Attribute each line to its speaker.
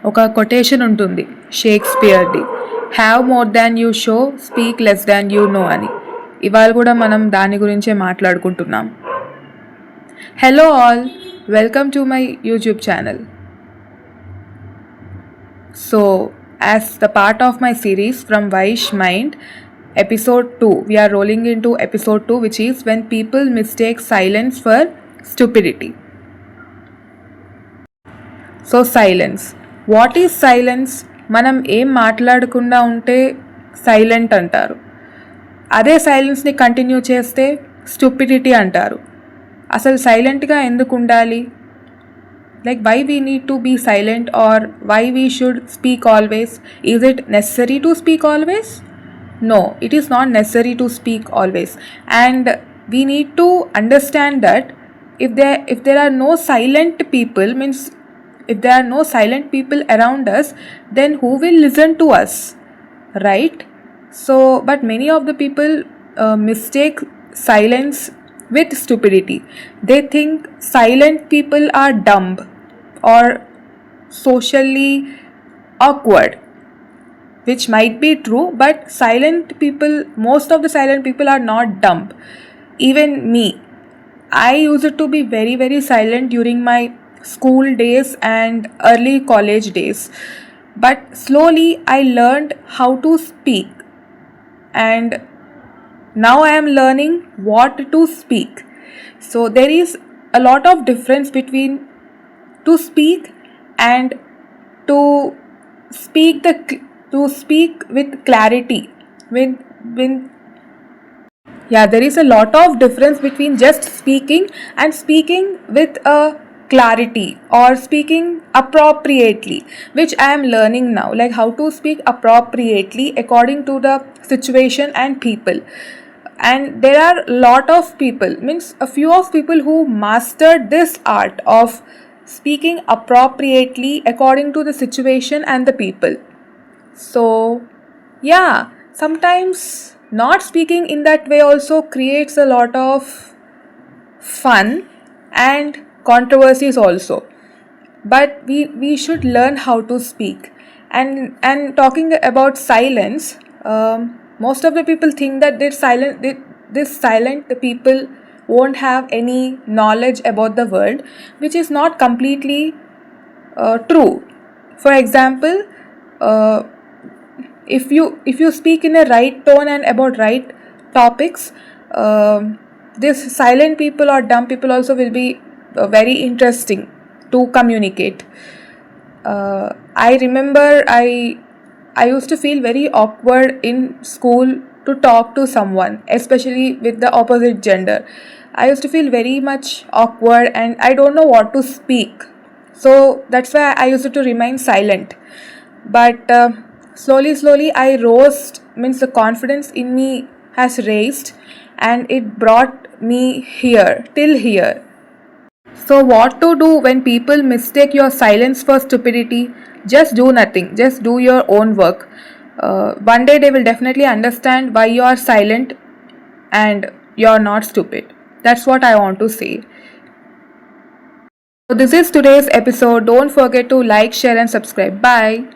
Speaker 1: ఒక కొటేషన్ ఉంటుంది షేక్స్పియర్ది, have more than you show, speak less than you know అని. ఇవాళ కూడా మనం దాని గురించే మాట్లాడుకుంటున్నాం. Hello all, welcome to my YouTube channel. So as the part of my series from Vaish Mind, episode 2, we are rolling into episode 2, which is when people mistake silence for stupidity. So silence, what is silence? మనం ఏం మాట్లాడకుండా ఉంటే silent అంటారు. అదే సైలెన్స్ని continue చేస్తే stupidity అంటారు. అసలు సైలెంట్గా ఎందుకు ఉండాలి? Like, why we need to be silent, or why we should speak always? Is it necessary to speak always? No, it is not necessary to speak always. And we need to understand that if there are no silent people, means if there are no silent people around us, then who will listen to us, right? So but many of the people mistake silence with stupidity. They think silent people are dumb or socially awkward, which might be true, but most of the silent people are not dumb. Even me, I used to be very, very silent during my school days and early college days, but slowly I learned how to speak, and now I am learning what to speak. So there is a lot of difference between to speak and to speak with clarity. There is a lot of difference between just speaking and speaking with a clarity, or speaking appropriately, which I am learning now, like how to speak appropriately according to the situation and people. And there are a lot of people, means a few of people who mastered this art of speaking appropriately according to the situation and the people. So sometimes not speaking in that way also creates a lot of fun and controversies also, but we should learn how to speak. And talking about silence, most of the people think that the people won't have any knowledge about the world, which is not completely true. For example, if you speak in a right tone and about right topics, this silent people or dumb people also will be very interesting to communicate. I remember I used to feel very awkward in school to talk to someone, especially with the opposite gender. I used to feel very much awkward and I don't know what to speak. So that's why I used to remain silent. But slowly I rose, means the confidence in me has raised, and it brought me till here. So what to do when people mistake your silence for stupidity? Just do nothing. Just do your own work. One day they will definitely understand why you are silent and you are not stupid. That's what I want to say. So this is today's episode. Don't forget to like, share and subscribe. Bye.